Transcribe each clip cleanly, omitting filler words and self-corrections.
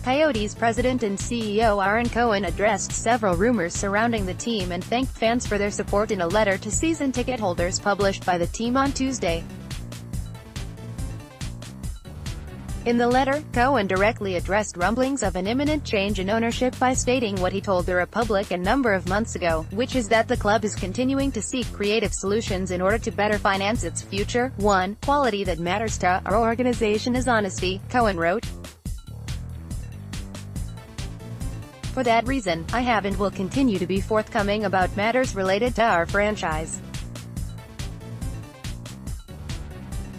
Coyotes president and CEO Ahron Cohen addressed several rumors surrounding the team and thanked fans for their support in a letter to season ticket holders published by the team on Tuesday. In the letter, Cohen directly addressed rumblings of an imminent change in ownership by stating what he told the Republic a number of months ago, which is that the club is continuing to seek creative solutions in order to better finance its future. One quality that matters to our organization is honesty, Cohen wrote. For that reason, I have and will continue to be forthcoming about matters related to our franchise.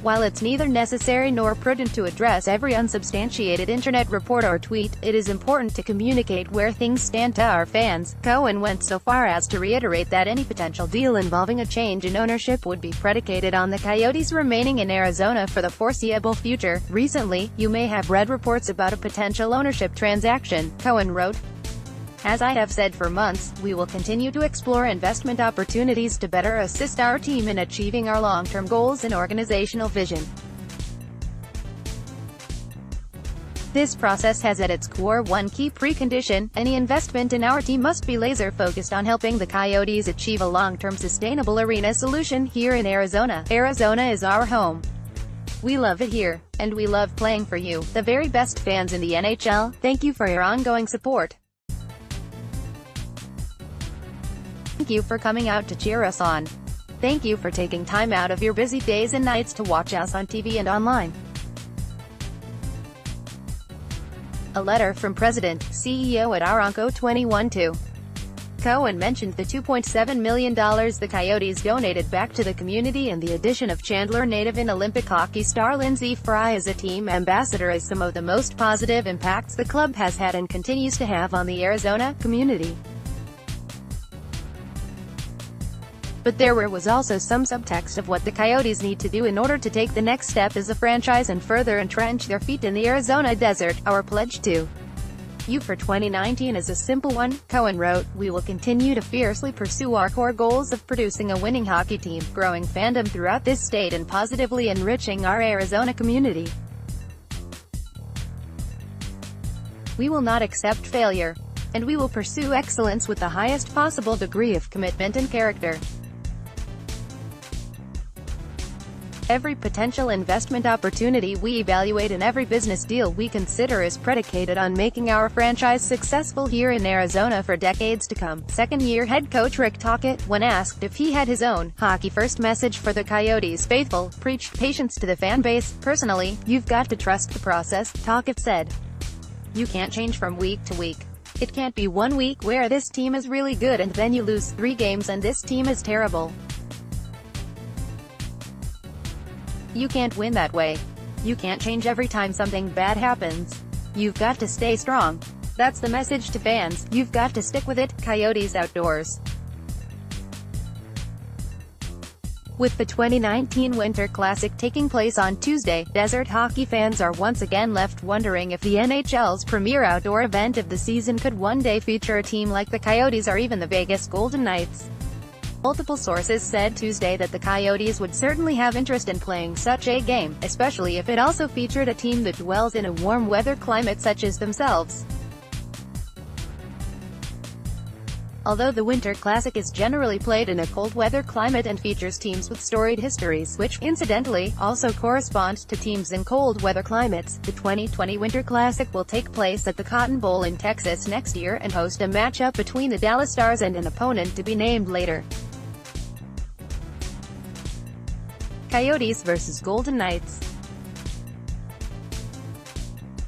While it's neither necessary nor prudent to address every unsubstantiated internet report or tweet, it is important to communicate where things stand to our fans. Cohen went so far as to reiterate that any potential deal involving a change in ownership would be predicated on the Coyotes remaining in Arizona for the foreseeable future. Recently, you may have read reports about a potential ownership transaction, Cohen wrote. As I have said for months, we will continue to explore investment opportunities to better assist our team in achieving our long-term goals and organizational vision. This process has at its core one key precondition: any investment in our team must be laser-focused on helping the Coyotes achieve a long-term sustainable arena solution here in Arizona. Arizona is our home. We love it here, and we love playing for you, the very best fans in the NHL. Thank you for your ongoing support. Thank you for coming out to cheer us on. Thank you for taking time out of your busy days and nights to watch us on TV and online. A letter from President, CEO at Ahron 21-2. Cohen mentioned the $2.7 million the Coyotes donated back to the community and the addition of Chandler native and Olympic hockey star Lindsey Fry as a team ambassador as some of the most positive impacts the club has had and continues to have on the Arizona community. But there was also some subtext of what the Coyotes need to do in order to take the next step as a franchise and further entrench their feet in the Arizona desert. Our pledge to you for 2019 is a simple one, Cohen wrote. We will continue to fiercely pursue our core goals of producing a winning hockey team, growing fandom throughout this state and positively enriching our Arizona community. We will not accept failure, and we will pursue excellence with the highest possible degree of commitment and character. Every potential investment opportunity we evaluate and every business deal we consider is predicated on making our franchise successful here in Arizona for decades to come. Second-year head coach Rick Tocchet, when asked if he had his own hockey-first message for the Coyotes faithful, preached patience to the fan base. Personally, you've got to trust the process, Tocchet said. You can't change from week to week. It can't be 1 week where this team is really good and then you lose 3 games and this team is terrible. You can't win that way. You can't change every time something bad happens. You've got to stay strong. That's the message to fans. You've got to stick with it. Coyotes Outdoors. With the 2019 Winter Classic taking place on Tuesday, desert hockey fans are once again left wondering if the NHL's premier outdoor event of the season could one day feature a team like the Coyotes or even the Vegas Golden Knights. Multiple sources said Tuesday that the Coyotes would certainly have interest in playing such a game, especially if it also featured a team that dwells in a warm weather climate such as themselves. Although the Winter Classic is generally played in a cold weather climate and features teams with storied histories, which, incidentally, also correspond to teams in cold weather climates, the 2020 Winter Classic will take place at the Cotton Bowl in Texas next year and host a matchup between the Dallas Stars and an opponent to be named later. Coyotes vs. Golden Knights.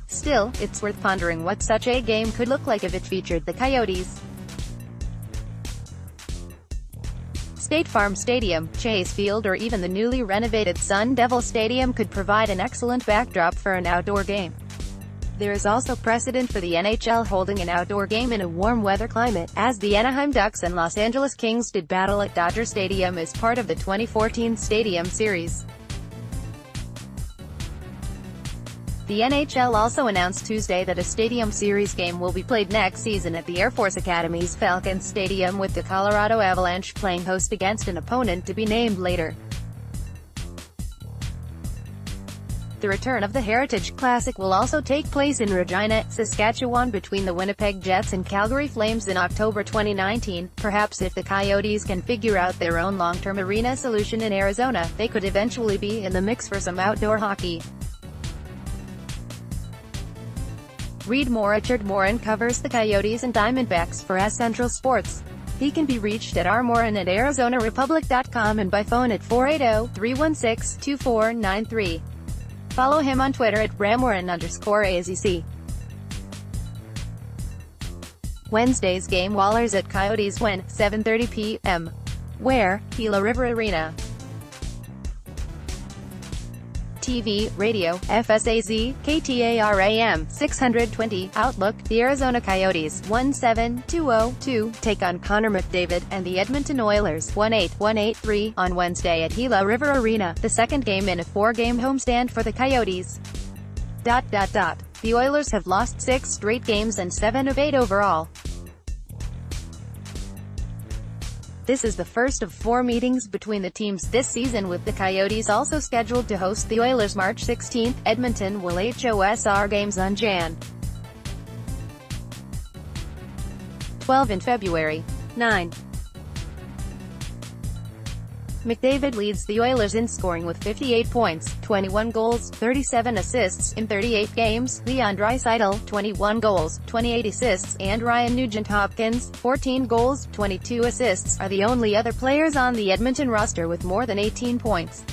Still, it's worth pondering what such a game could look like if it featured the Coyotes. State Farm Stadium, Chase Field or even the newly renovated Sun Devil Stadium could provide an excellent backdrop for an outdoor game. There is also precedent for the NHL holding an outdoor game in a warm weather climate, as the Anaheim Ducks and Los Angeles Kings did battle at Dodger Stadium as part of the 2014 Stadium Series. The NHL also announced Tuesday that a Stadium Series game will be played next season at the Air Force Academy's Falcon Stadium, with the Colorado Avalanche playing host against an opponent to be named later. The return of the Heritage Classic will also take place in Regina, Saskatchewan between the Winnipeg Jets and Calgary Flames in October 2019. Perhaps if the Coyotes can figure out their own long-term arena solution in Arizona, they could eventually be in the mix for some outdoor hockey. Read more. Richard Morin covers the Coyotes and Diamondbacks for Central Sports. He can be reached at rmorin@arizonarepublic.com and by phone at 480-316-2493. Follow him on Twitter at @ramorin_AZC. Wednesday's game: Whalers at Coyotes win, 7:30 p.m. Where? Gila River Arena. TV, radio, FSAZ, KTAR-AM, 620, Outlook. The Arizona Coyotes, 1-7-2-0-2, take on Connor McDavid, and the Edmonton Oilers, 1-8-1-8-3, on Wednesday at Gila River Arena, the second game in a 4-game homestand for the Coyotes. The Oilers have lost 6 straight games and 7 of 8 overall. This is the first of 4 meetings between the teams this season, with the Coyotes also scheduled to host the Oilers March 16. Edmonton will host our games on Jan. 12 and February 9. McDavid leads the Oilers in scoring with 58 points, 21 goals, 37 assists, in 38 games. Leon Draisaitl, 21 goals, 28 assists, and Ryan Nugent-Hopkins, 14 goals, 22 assists, are the only other players on the Edmonton roster with more than 18 points.